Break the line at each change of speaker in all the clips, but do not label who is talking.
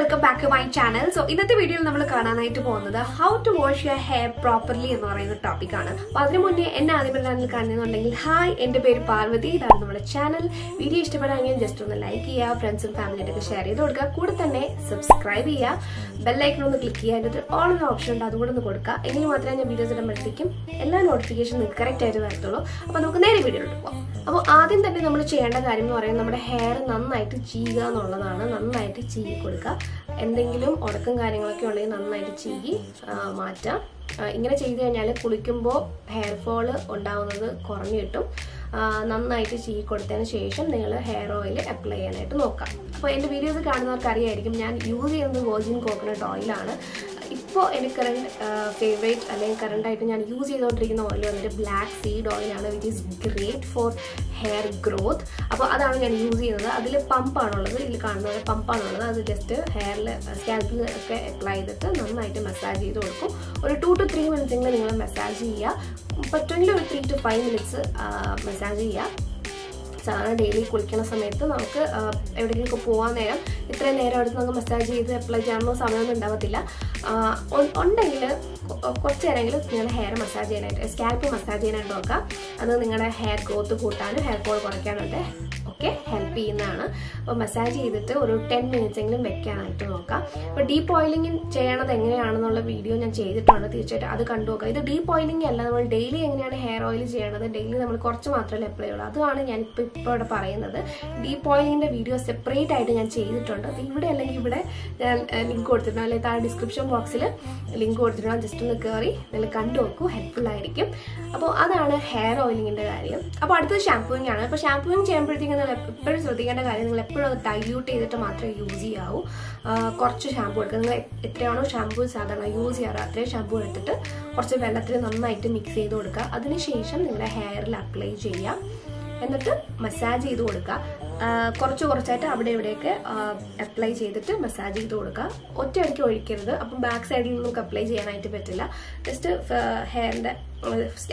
welcome back to my channel. So in this video we will see how to wash your hair properly in the topic. Hi, I am Parvathy. This is our channel. Video is just like friends and family share subscribe bell icon click all the options videos notifications correct video. അപ്പോൾ ആദ്യം തന്നെ നമ്മൾ ചെയ്യേണ്ട കാര്യം എന്ന് പറയുന്നത് നമ്മുടെ hair നന്നായിട്ട് ചീകുക എന്നുള്ളതാണ്. നന്നായിട്ട് ചീകി കൊടുക്കുക. എന്തെങ്കിലും ഉടക്കം കാര്യങ്ങളൊക്കെ ഉണ്ടെങ്കിൽ നന്നായിട്ട് ചീകി മാറ്റാം. ഇങ്ങനെ ചെയ്തു കഴിഞ്ഞാൽ കുളിക്കുമ്പോൾ ഹെയർ ഫോൾ ഉണ്ടാവുന്നത് കുറഞ്ഞു കിട്ടും. നന്നായിട്ട് ചീകി കൊടുത്തതിന് ശേഷം നിങ്ങൾ ഹെയർ ഓയിൽ അപ്ലൈ ചെയ്യാനായിട്ട് നോക്കാം. അപ്പോൾ എൻ്റെ വീഡിയോസ് കാണുന്നവർക്ക് അറിയായിരിക്കും ഞാൻ യൂസ് ചെയ്യുന്നത് വെർജിൻ കോക്കനട്ട് ഓയിലാണ്. ഇപ്പോൾ എനിക്ക് ഫേവറേറ്റ് അല്ലെങ്കിൽ കറണ്ടായിട്ട് ഞാൻ യൂസ് ചെയ്തുകൊണ്ടിരിക്കുന്ന ഓയിൽ വന്നിട്ട് ബ്ലാക്ക് സീഡ് ഓയിലാണ്, which is great four hair growth. അപ്പോൾ അതാണ് ഞാൻ യൂസ് ചെയ്യുന്നത്. അതിൽ പമ്പാണുള്ളത്, ഇതിൽ കാണുന്നത് പമ്പാണുള്ളത്. അത് ജസ്റ്റ് ഹെയറിൽ സ്കാൽപ്പിൽ ഒക്കെ അപ്ലൈ ചെയ്തിട്ട് നന്നായിട്ട് മസാജ് ചെയ്ത് കൊടുക്കും. ഒരു 2 to 3 minutes നിങ്ങൾ മസാജ് ചെയ്യുക. പറ്റുമെങ്കിൽ ഒരു 3 to 5 minutes മസാജ് ചെയ്യുക. സാധാരണ ഡെയിലി കുളിക്കുന്ന സമയത്ത് നമുക്ക് എവിടെയെങ്കിലും പോകാൻ നേരം ഇത്രയും നേരം എടുത്ത് നമുക്ക് മസാജ് ചെയ്ത് അപ്ലൈ ചെയ്യാനൊന്നും സമയമൊന്നും ഉണ്ടാവത്തില്ല. ഉണ്ടെങ്കിൽ കുറച്ച് നേരമെങ്കിലും നിങ്ങളുടെ ഹെയർ മസാജ് ചെയ്യാനായിട്ട് സ്കാൽപ്പ് മസാജ് ചെയ്യാനായിട്ട് നോക്കാം. അത് നിങ്ങളുടെ ഹെയർ ഗ്രോത്ത് കൂട്ടാനും ഹെയർ ഫോൾ കുറയ്ക്കാനൊക്കെ ഹെൽപ്പ് ചെയ്യുന്നതാണ്. അപ്പോൾ മസാജ് ചെയ്തിട്ട് ഒരു 10 minutes എങ്കിലും വെക്കാനായിട്ട് നോക്കാം. അപ്പോൾ ഡീപ്പ് ഓയിലിംഗ് ചെയ്യണത് എങ്ങനെയാണെന്നുള്ള വീഡിയോ ഞാൻ ചെയ്തിട്ടുണ്ട്, തീർച്ചയായിട്ടും അത് കണ്ടു നോക്കാം. ഇത് ഡീപ്പ് ഓയിലിംഗ് അല്ല, നമ്മൾ ഡെയിലി എങ്ങനെയാണ് ഹെയർ ഓയിൽ ചെയ്യണത്, ഡെയിലി നമ്മൾ കുറച്ച് മാത്രമേ അപ്ലൈ ചെയ്യുള്ളൂ. അതാണ് ഞാനിപ്പോൾ ഇവിടെ പറയുന്നത്. ഡീപ്പ് ഓയിലിങ്ങിൻ്റെ വീഡിയോ സെപ്പറേറ്റ് ആയിട്ട് ഞാൻ ചെയ്തിട്ടുണ്ട്. അപ്പോൾ ഇവിടെ അല്ലെങ്കിൽ ഇവിടെ ഞാൻ ലിങ്ക് കൊടുത്തിട്ടുണ്ട്, അല്ലെങ്കിൽ താഴെ ഡിസ്ക്രിപ്ഷൻ ബോക്സിൽ ലിങ്ക് കൊടുത്തിട്ടുണ്ട്. ജസ്റ്റ് ഒന്ന് കയറി നിങ്ങൾ കണ്ടു നോക്കൂ, ഹെൽപ്ഫുൾ ആയിരിക്കും. അപ്പോൾ അതാണ് ഹെയർ ഓയിലിങ്ങിൻ്റെ കാര്യം. അപ്പോൾ അടുത്തത് ഷാംപൂയിങ് ആണ്. അപ്പോൾ ഷാംപൂയിങ് ചെയ്യുമ്പോഴത്തേക്കും എപ്പോഴും ശ്രദ്ധിക്കേണ്ട കാര്യം, നിങ്ങൾ എപ്പോഴും അത് ഡൈല്യൂട്ട് ചെയ്തിട്ട് മാത്രമേ യൂസ് ചെയ്യാവൂ. കുറച്ച് ഷാമ്പൂ എടുക്കുക. നിങ്ങൾ എത്രയാണോ ഷാമ്പൂ സാധാരണ യൂസ് ചെയ്യാറ് അത്രയും ഷാമ്പൂ എടുത്തിട്ട് കുറച്ച് വെള്ളത്തിൽ നന്നായിട്ട് മിക്സ് ചെയ്ത് കൊടുക്കുക. അതിനുശേഷം നിങ്ങളുടെ ഹെയറിൽ അപ്ലൈ ചെയ്യാം. എന്നിട്ട് മസാജ് ചെയ്ത് കൊടുക്കുക. കുറച്ചായിട്ട് അവിടെ ഇവിടെയൊക്കെ അപ്ലൈ ചെയ്തിട്ട് മസാജ് ചെയ്ത് കൊടുക്കുക. ഒറ്റയടിക്ക് ഒഴിക്കരുത്. അപ്പം ബാക്ക് സൈഡിൽ നമുക്ക് അപ്ലൈ ചെയ്യാനായിട്ട് പറ്റില്ല. ജസ്റ്റ് ഹെയറിൻ്റെ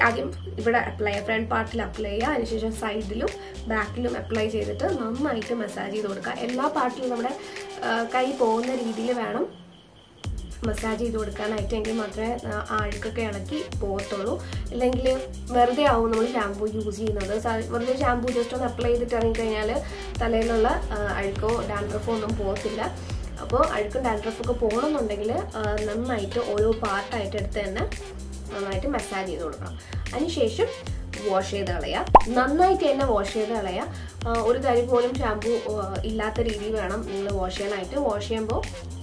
ആദ്യം ഇവിടെ അപ്ലൈ ചെയ്യുക, ഫ്രണ്ട് പാർട്ടിൽ അപ്ലൈ ചെയ്യുക. അതിനുശേഷം സൈഡിലും ബാക്കിലും അപ്ലൈ ചെയ്തിട്ട് നന്നായിട്ട് മസാജ് ചെയ്ത് കൊടുക്കുക. എല്ലാ പാർട്ടിലും നമ്മുടെ കൈ പോകുന്ന രീതിയിൽ വേണം മസാജ് ചെയ്ത് കൊടുക്കാനായിട്ട്. എങ്കിൽ മാത്രമേ അഴുക്കൊക്കെ ഇളക്കി പോകത്തുള്ളൂ. ഇല്ലെങ്കിൽ വെറുതെ ആവും നമ്മൾ ഷാമ്പൂ യൂസ് ചെയ്യുന്നത്. വെറുതെ ഷാമ്പൂ ജസ്റ്റ് ഒന്ന് അപ്ലൈ ചെയ്തിട്ട് ഇറങ്ങിക്കഴിഞ്ഞാൽ തലയിലുള്ള അഴുക്കോ ഡാൻഡ്രഫോ ഒന്നും പോകത്തില്ല. അപ്പോൾ അഴുക്കും ഡാൻഡ്രഫൊക്കെ പോകണമെന്നുണ്ടെങ്കിൽ നന്നായിട്ട് ഓരോ പാർട്ടായിട്ട് എടുത്ത് തന്നെ നന്നായിട്ട് മസാജ് ചെയ്ത് കൊടുക്കണം. അതിനുശേഷം വാഷ് ചെയ്ത് കളയുക. നന്നായിട്ട് തന്നെ വാഷ് ചെയ്ത് കളയുക. ഒരു തരി പോലും ഷാമ്പൂ ഇല്ലാത്ത രീതിയിൽ വേണം നിങ്ങൾ വാഷ് ചെയ്യാനായിട്ട്. വാഷ് ചെയ്യുമ്പോൾ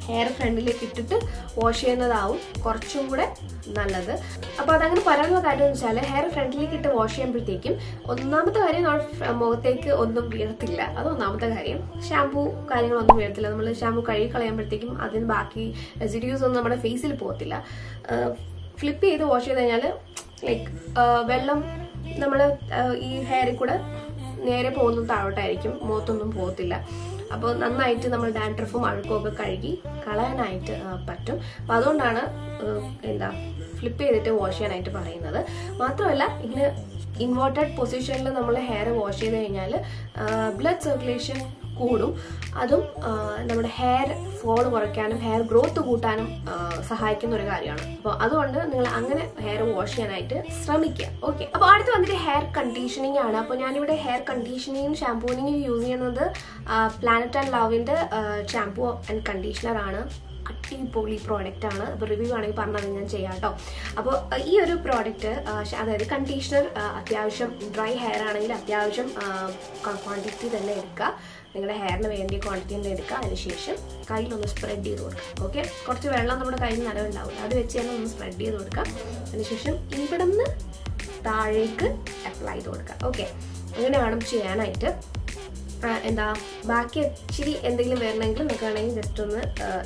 ഹെയർ ഫ്രണ്ടിലേക്ക് ഇട്ടിട്ട് വാഷ് ചെയ്യുന്നതാവും കുറച്ചും കൂടെ നല്ലത്. അപ്പോൾ അതങ്ങനെ പറയാനുള്ള കാര്യം എന്ന് വെച്ചാൽ ഹെയർ ഫ്രണ്ടിലേക്ക് ഇട്ട് വാഷ് ചെയ്യുമ്പോഴത്തേക്കും ഒന്നാമത്തെ കാര്യം നമ്മൾ മുഖത്തേക്ക് ഒന്നും വീഴത്തില്ല. അത് ഒന്നാമത്തെ കാര്യം. ഷാമ്പൂ കാര്യങ്ങളൊന്നും വീഴത്തില്ല. നമ്മൾ ഷാമ്പൂ കഴുകി കളയുമ്പോഴത്തേക്കും അതിന് ബാക്കി റെസിഡ്യൂസ് ഒന്നും നമ്മുടെ ഫേസിൽ പോകത്തില്ല. ഫ്ലിപ്പ് ചെയ്ത് വാഷ് ചെയ്ത് കഴിഞ്ഞാൽ ലൈക്ക് വെള്ളം നമ്മൾ ഈ ഹെയറിൽ കൂടെ നേരെ പോകുന്നത് താഴോട്ടായിരിക്കും, മുഖത്തൊന്നും പോകത്തില്ല. അപ്പോൾ നന്നായിട്ട് നമ്മൾ ഡാൻഡ്രഫും അഴുക്കും ഒക്കെ കഴുകി കളയാനായിട്ട് പറ്റും. അപ്പോൾ അതുകൊണ്ടാണ് ഫ്ലിപ്പ് ചെയ്തിട്ട് വാഷ് ചെയ്യാനായിട്ട് പറയുന്നത്. മാത്രമല്ല ഇങ്ങനെ ഇൻവേർട്ടഡ് പൊസിഷനിൽ നമ്മൾ ഹെയർ വാഷ് ചെയ്ത് കഴിഞ്ഞാൽ ബ്ലഡ് സർക്കുലേഷൻ കൂടും. അതും നമ്മുടെ ഹെയർ ഫോൾ കുറയ്ക്കാനും ഹെയർ ഗ്രോത്ത് കൂട്ടാനും സഹായിക്കുന്ന ഒരു കാര്യമാണ്. അപ്പോൾ അതുകൊണ്ട് നിങ്ങൾ അങ്ങനെ ഹെയർ വാഷ് ചെയ്യാനായിട്ട് ശ്രമിക്കുക. ഓക്കെ, അപ്പോൾ അടുത്ത് വന്നിട്ട് ഹെയർ കണ്ടീഷനിങ് ആണ്. അപ്പോൾ ഞാനിവിടെ ഹെയർ കണ്ടീഷനിങ്ങും ഷാംപൂയിങ്ങും യൂസ് ചെയ്യുന്നത് പ്ലാനറ്റ് ആൻഡ് ലവിൻ്റെ ഷാംപൂ ആൻഡ് കണ്ടീഷണർ ആണ്. അടിപൊളി പ്രോഡക്റ്റ് ആണ്. അപ്പോൾ റിവ്യൂ ആണെങ്കിൽ പറഞ്ഞത് ഞാൻ ചെയ്യാം കേട്ടോ. അപ്പോൾ ഈ ഒരു പ്രോഡക്റ്റ്, അതായത് കണ്ടീഷണർ, അത്യാവശ്യം ഡ്രൈ ഹെയർ ആണെങ്കിൽ അത്യാവശ്യം ക്വാണ്ടിറ്റി തന്നെ എടുക്കുക. നിങ്ങളുടെ ഹെയറിന് വേണ്ടിയ ക്വാണ്ടിറ്റി തന്നെ എടുക്കുക. അതിനുശേഷം കയ്യിലൊന്ന് സ്പ്രെഡ് ചെയ്ത് കൊടുക്കുക. ഓക്കെ, കുറച്ച് വെള്ളം നമ്മുടെ കയ്യിൽ നനവുണ്ടാവില്ല, അത് വെച്ച് തന്നെ ഒന്ന് സ്പ്രെഡ് ചെയ്ത് കൊടുക്കുക. അതിനുശേഷം ഇവിടെ നിന്ന് താഴേക്ക് അപ്ലൈ ചെയ്ത് കൊടുക്കുക. ഓക്കെ, അങ്ങനെ വേണം ചെയ്യാനായിട്ട്. ബാക്കി ഇച്ചിരി എന്തെങ്കിലും വരണമെങ്കിൽ നിങ്ങൾക്ക് വേണമെങ്കിൽ ജസ്റ്റ് ഒന്ന്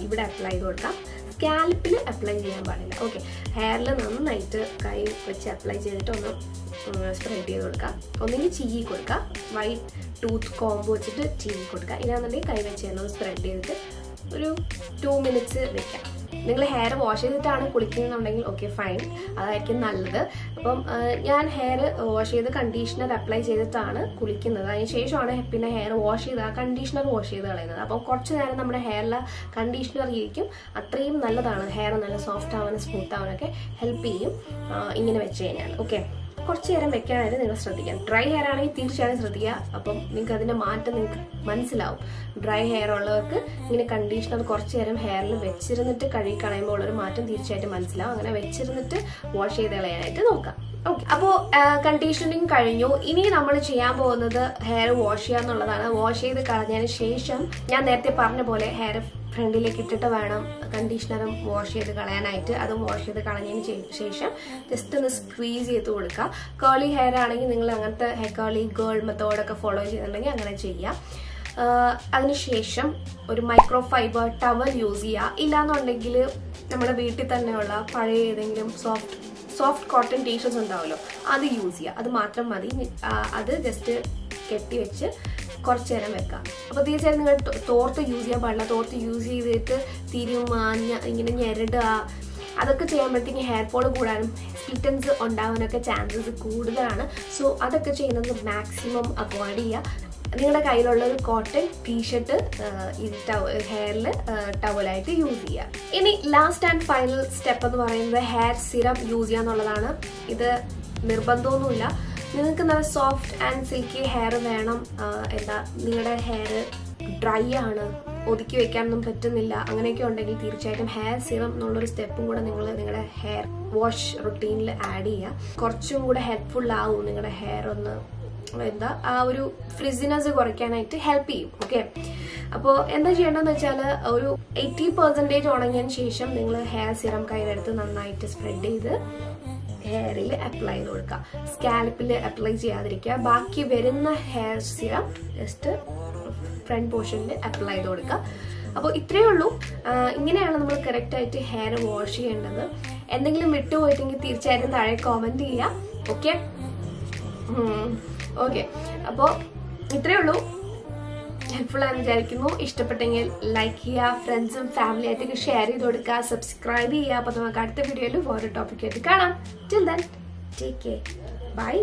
ഇവിടെ അപ്ലൈ ചെയ്ത് കൊടുക്കാം. സ്കാൽപ്പിൽ അപ്ലൈ ചെയ്യാൻ പാടില്ല. ഓക്കെ, ഹെയറിൽ നന്നായിട്ട് കൈ വെച്ച് അപ്ലൈ ചെയ്തിട്ട് ഒന്ന് സ്പ്രെഡ് ചെയ്ത് കൊടുക്കുക. ഒന്നെങ്കിൽ ചീകി കൊടുക്കുക, വൈറ്റ് ടൂത്ത് കോംബ് വെച്ചിട്ട് ചീകി കൊടുക്കുക. ഇല്ലാന്നുണ്ടെങ്കിൽ കൈ വെച്ച് തന്നെ ഒന്ന് സ്പ്രെഡ് ചെയ്തിട്ട് ഒരു 2 minutes വെക്കാം. നിങ്ങൾ ഹെയർ വാഷ് ചെയ്തിട്ടാണ് കുളിക്കുന്നുണ്ടെങ്കിൽ ഓക്കെ ഫൈൻ, അതായിരിക്കും നല്ലത്. അപ്പം ഞാൻ ഹെയർ വാഷ് ചെയ്ത് കണ്ടീഷണർ അപ്ലൈ ചെയ്തിട്ടാണ് കുളിക്കുന്നത്. അതിന് ശേഷമാണ് പിന്നെ ഹെയർ വാഷ് ചെയ്ത് കണ്ടീഷണർ വാഷ് ചെയ്ത് കളയുന്നത്. അപ്പം കുറച്ച് നേരം നമ്മുടെ ഹെയറിൽ കണ്ടീഷണർ ഇരിക്കും, അത്രയും നല്ലതാണ്. ഹെയർ നല്ല സോഫ്റ്റ് ആവാനും സ്മൂത്ത് ആവാനൊക്കെ ഹെൽപ്പ് ചെയ്യും ഇങ്ങനെ വെച്ച് കഴിഞ്ഞാൽ. ഓക്കെ, കുറച്ച് നേരം വെക്കാനായിട്ട് നിങ്ങൾ ശ്രദ്ധിക്കാം. ഡ്രൈ ഹെയർ ആണെങ്കിൽ തീർച്ചയായും ശ്രദ്ധിക്കുക. അപ്പം നിങ്ങൾക്ക് അതിന്റെ മാറ്റം നിങ്ങൾക്ക് മനസ്സിലാവും. ഡ്രൈ ഹെയർ ഉള്ളവർക്ക് ഇങ്ങനെ കണ്ടീഷണർ കുറച്ച് നേരം ഹെയറിൽ വെച്ചിരുന്നിട്ട് കഴുകി കളയുമ്പോൾ ഉള്ളൊരു മാറ്റം തീർച്ചയായിട്ടും മനസ്സിലാവും. അങ്ങനെ വെച്ചിരുന്നിട്ട് വാഷ് ചെയ്ത് കളയാനായിട്ട് നോക്കാം. ഓക്കെ, അപ്പോൾ കണ്ടീഷനിങ് കഴിഞ്ഞു. ഇനി നമ്മൾ ചെയ്യാൻ പോകുന്നത് ഹെയർ വാഷ് ചെയ്യാന്നുള്ളതാണ്. വാഷ് ചെയ്ത് കളഞ്ഞതിന് ശേഷം ഞാൻ നേരത്തെ പറഞ്ഞ പോലെ ഹെയർ ഫ്രണ്ടിലേക്ക് ഇട്ടിട്ട് വേണം കണ്ടീഷണറും വാഷ് ചെയ്ത് കളയാനായിട്ട്. അതും വാഷ് ചെയ്ത് കളഞ്ഞതിന് ശേഷം ജസ്റ്റ് ഒന്ന് സ്ക്വീസ് ചെയ്ത് കൊടുക്കുക. കേളി ഹെയർ ആണെങ്കിൽ നിങ്ങൾ അങ്ങനത്തെ കേളി ഗേൾ മെത്തേഡൊക്കെ ഫോളോ ചെയ്യുന്നുണ്ടെങ്കിൽ അങ്ങനെ ചെയ്യാം. അതിനുശേഷം ഒരു മൈക്രോ ഫൈബർ ടവൽ യൂസ് ചെയ്യുക. ഇല്ലാന്നുണ്ടെങ്കിൽ നമ്മുടെ വീട്ടിൽ തന്നെയുള്ള പഴയ ഏതെങ്കിലും സോഫ്റ്റ് കോട്ടൺ ടീഷർട്സ് ഉണ്ടാവുമല്ലോ, അത് യൂസ് ചെയ്യുക. അത് മാത്രം മതി. അത് ജസ്റ്റ് കെട്ടി വെച്ച് കുറച്ച് നേരം വെക്കാം. അപ്പോൾ തീർച്ചയായും നിങ്ങൾ തോർത്ത് യൂസ് ചെയ്യാൻ പാടില്ല. തോർത്ത് യൂസ് ചെയ്തിട്ട് ഇങ്ങനെ ഞെരടുക, അതൊക്കെ ചെയ്യുമ്പോഴത്തേക്കും ഹെയർ ഫോൾ കൂടാനും സ്പ്ലിറ്റൻസ് ഉണ്ടാവാനൊക്കെ ചാൻസസ് കൂടുതലാണ്. സോ അതൊക്കെ ചെയ്യുന്നത് മാക്സിമം അവോയ്ഡ് ചെയ്യുക. നിങ്ങളുടെ കയ്യിലുള്ള ഒരു കോട്ടൺ ടീഷർട്ട് ഹെയറിൽ ടവലായിട്ട് യൂസ് ചെയ്യുക. ഇനി ലാസ്റ്റ് ആൻഡ് ഫൈനൽ സ്റ്റെപ്പ് എന്ന് പറയുന്നത് ഹെയർ സിറം യൂസ് ചെയ്യുക എന്നുള്ളതാണ്. ഇത് നിർബന്ധമൊന്നുമില്ല. നിങ്ങൾക്ക് നല്ല സോഫ്റ്റ് ആൻഡ് സിൽക്കി ഹെയർ വേണം, നിങ്ങളുടെ ഹെയർ ഡ്രൈ ആണ്, ഒതുക്കി വെക്കാനൊന്നും പറ്റുന്നില്ല, അങ്ങനെയൊക്കെ ഉണ്ടെങ്കിൽ തീർച്ചയായിട്ടും ഹെയർ സിറം എന്നുള്ളൊരു സ്റ്റെപ്പും കൂടെ നിങ്ങൾ നിങ്ങളുടെ ഹെയർ വാഷ് റുട്ടീനിൽ ആഡ് ചെയ്യുക. കുറച്ചും കൂടെ ഹെൽപ്ഫുൾ ആവും. നിങ്ങളുടെ ഹെയർ ഒന്ന് ആ ഒരു ഫ്രിസിനെസ് കുറയ്ക്കാനായിട്ട് ഹെൽപ്പ് ചെയ്യും. ഓക്കെ, അപ്പോൾ എന്താ ചെയ്യേണ്ടതെന്ന് വെച്ചാൽ ഒരു 80% ഉണങ്ങിയതിന് ശേഷം നിങ്ങൾ ഹെയർ സിറം കയ്യിലെടുത്ത് നന്നായിട്ട് സ്പ്രെഡ് ചെയ്ത് ഹെയറിൽ അപ്ലൈ ചെയ്ത് കൊടുക്കുക. സ്കാൽപ്പിൽ അപ്ലൈ ചെയ്യാതിരിക്കുക. ബാക്കി വരുന്ന ഹെയർ സിറം ജസ്റ്റ് ഫ്രണ്ട് പോർഷനിൽ അപ്ലൈ ചെയ്ത് കൊടുക്കുക. അപ്പോൾ ഇത്രയേ ഉള്ളൂ. ഇങ്ങനെയാണ് നമ്മൾ കറക്റ്റായിട്ട് ഹെയർ വാഷ് ചെയ്യേണ്ടത്. എന്തെങ്കിലും വിട്ടുപോയിട്ടെങ്കിൽ തീർച്ചയായിട്ടും താഴെ കോമെന്റ് ചെയ്യുക. ഓക്കെ, അപ്പോൾ ഇത്രയേ ഉള്ളൂ. ഹെൽപ്ഫുൾ ആണെന്ന് വിചാരിക്കുന്നു. ഇഷ്ടപ്പെട്ടെങ്കിൽ ലൈക്ക് ചെയ്യുക, ഫ്രണ്ട്സും ഫാമിലി ആയിട്ടൊക്കെ ഷെയർ ചെയ്ത് കൊടുക്കുക, സബ്സ്ക്രൈബ് ചെയ്യുക. അപ്പോൾ നമുക്ക് അടുത്ത വീഡിയോയിൽ വേറെ ടോപ്പിക്കായിട്ട് കാണാം. Till then take care, by.